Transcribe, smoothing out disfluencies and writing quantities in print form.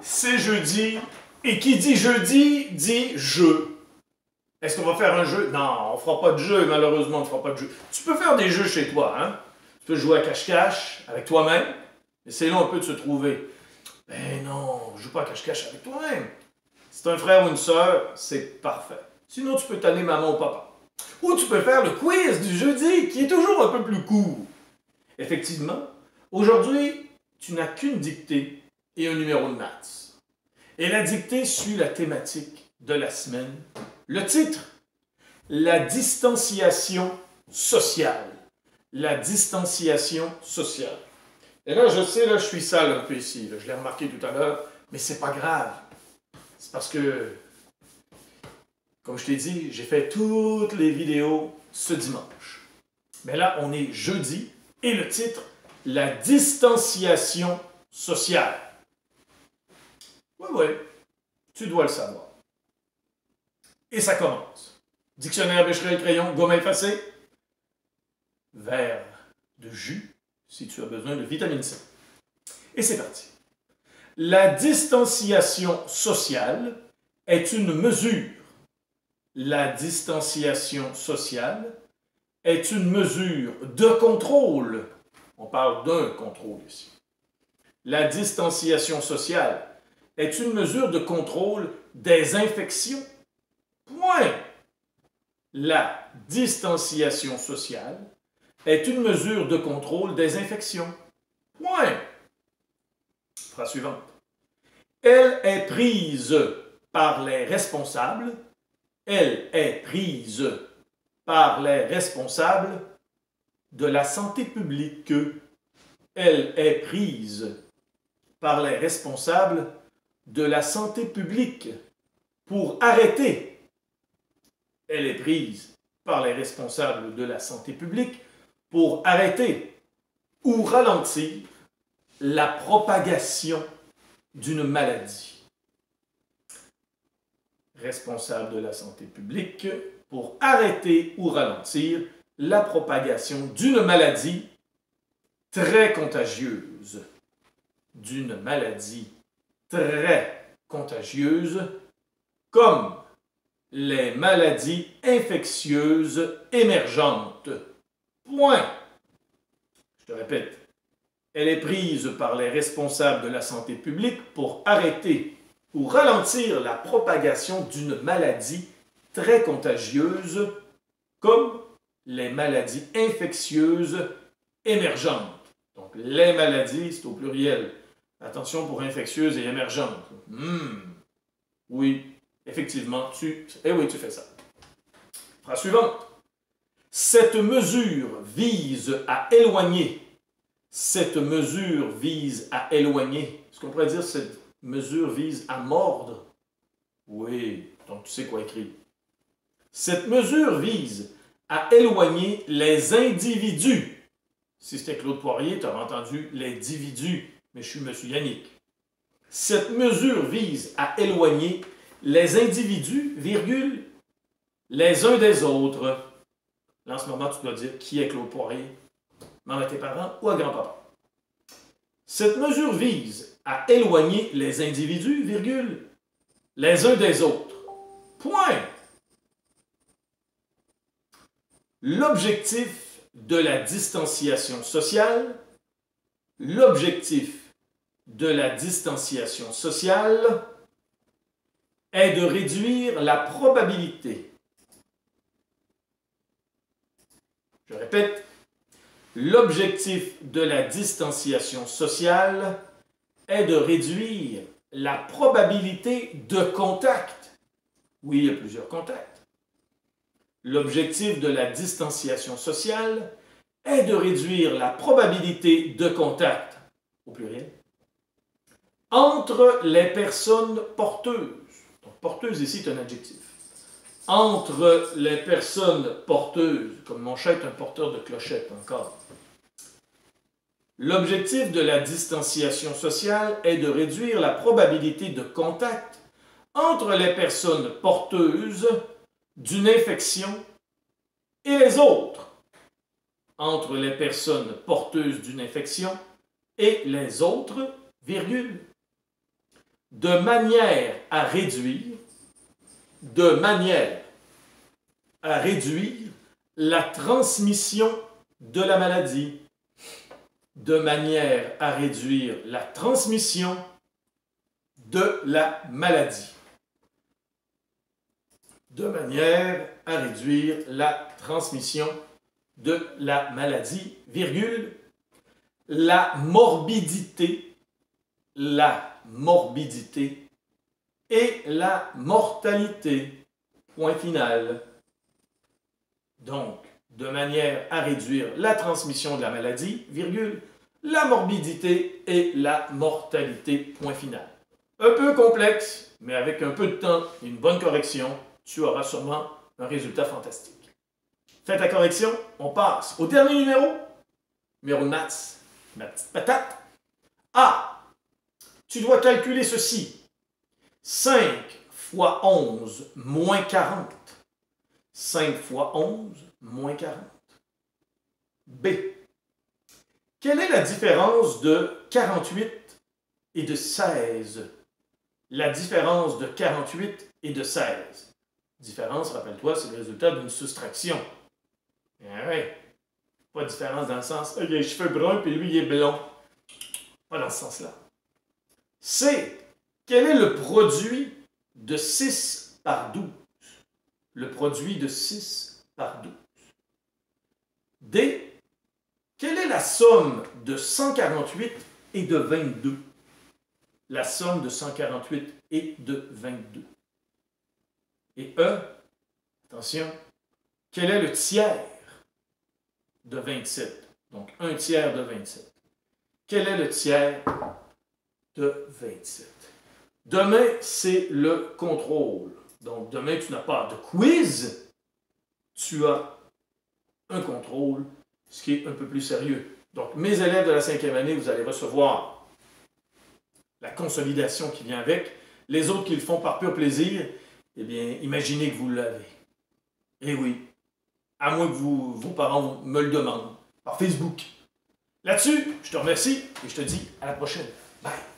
C'est jeudi, et qui dit jeudi, dit jeu. Est-ce qu'on va faire un jeu? Non, on fera pas de jeu, malheureusement, on ne fera pas de jeu. Tu peux faire des jeux chez toi, hein? Tu peux jouer à cache-cache avec toi-même. Essaye un peu de se trouver. Ben non, joue pas à cache-cache avec toi-même. Si t'as un frère ou une sœur, c'est parfait. Sinon, tu peux t'aller maman ou papa. Ou tu peux faire le quiz du jeudi, qui est toujours un peu plus court. Effectivement, aujourd'hui, tu n'as qu'une dictée et un numéro de maths. Et la dictée suit la thématique de la semaine. Le titre, la distanciation sociale. La distanciation sociale. Et là, je sais, là, je suis sale un peu ici. Là, je l'ai remarqué tout à l'heure, mais c'est pas grave. C'est parce que, comme je t'ai dit, j'ai fait toutes les vidéos ce dimanche. Mais là, on est jeudi et le titre, la distanciation sociale. Oui, tu dois le savoir. Et ça commence. Dictionnaire, Becherel, crayon, gomme effacée, verre de jus, si tu as besoin de vitamine C. Et c'est parti. La distanciation sociale est une mesure. La distanciation sociale est une mesure de contrôle. On parle d'un contrôle ici. La distanciation sociale est une mesure de contrôle des infections. Point. La distanciation sociale est une mesure de contrôle des infections. Point. Phrase suivante. Elle est prise par les responsables. Elle est prise par les responsables de la santé publique. Elle est prise par les responsables de la santé publique pour arrêter. Elle est prise par les responsables de la santé publique pour arrêter ou ralentir la propagation d'une maladie. Responsable de la santé publique pour arrêter ou ralentir la propagation d'une maladie très contagieuse. D'une maladie très contagieuse, comme les maladies infectieuses émergentes. Point. Je te répète. Elle est prise par les responsables de la santé publique pour arrêter ou ralentir la propagation d'une maladie très contagieuse, comme les maladies infectieuses émergentes. Donc, les maladies, c'est au pluriel. Attention pour infectieuses et émergentes. Oui, effectivement, tu fais ça. Phrase suivante. Cette mesure vise à éloigner. Cette mesure vise à éloigner. Est-ce qu'on pourrait dire cette mesure vise à mordre? Oui, donc tu sais quoi écrire. Cette mesure vise à éloigner les individus. Si c'était Claude Poirier, tu aurais entendu les individus, mais je suis M. Yannick. Cette mesure vise à éloigner les individus, virgule, les uns des autres. Là, en ce moment, tu dois dire qui est Claude Poirier. Demande à tes parents ou à grand-papa. Cette mesure vise à éloigner les individus, virgule, les uns des autres. Point. L'objectif de la distanciation sociale, l'objectif de la distanciation sociale est de réduire la probabilité. Je répète, l'objectif de la distanciation sociale est de réduire la probabilité de contact. Oui, il y a plusieurs contacts. L'objectif de la distanciation sociale est de réduire la probabilité de contact, au pluriel, entre les personnes porteuses. Donc, porteuse ici est un adjectif. Entre les personnes porteuses, comme mon chat est un porteur de clochette encore. L'objectif de la distanciation sociale est de réduire la probabilité de contact entre les personnes porteuses d'une infection et les autres. Entre les personnes porteuses d'une infection et les autres, virgule. de manière à réduire, de manière à réduire la transmission de la maladie, de manière à réduire la transmission de la maladie, de manière à réduire la transmission de la maladie, virgule, la morbidité et la mortalité, point final. Donc, de manière à réduire la transmission de la maladie, virgule, la morbidité et la mortalité, point final. Un peu complexe, mais avec un peu de temps et une bonne correction, tu auras sûrement un résultat fantastique. Fais ta correction, on passe au dernier numéro de maths, ma petite patate. A, tu dois calculer ceci. 5 fois 11 moins 40. 5 fois 11 moins 40. B, quelle est la différence de 48 et de 16? La différence de 48 et de 16. Différence, rappelle-toi, c'est le résultat d'une soustraction. Ah oui. Pas de différence dans le sens, il a les cheveux bruns puis lui il est blond. Pas dans ce sens-là. C, quel est le produit de 6 par 12? Le produit de 6 par 12. D, quelle est la somme de 148 et de 22? La somme de 148 et de 22. Et E, attention, quel est le tiers de 27? Donc, un tiers de 27. Quel est le tiers de 27? Demain, c'est le contrôle. Donc, demain, tu n'as pas de quiz, tu as un contrôle, ce qui est un peu plus sérieux. Donc, mes élèves de la 5e année, vous allez recevoir la consolidation qui vient avec. Les autres qui le font par pur plaisir, eh bien, imaginez que vous l'avez. Eh oui, à moins que vos parents me le demandent par Facebook. Là-dessus, je te remercie et je te dis à la prochaine. Bye!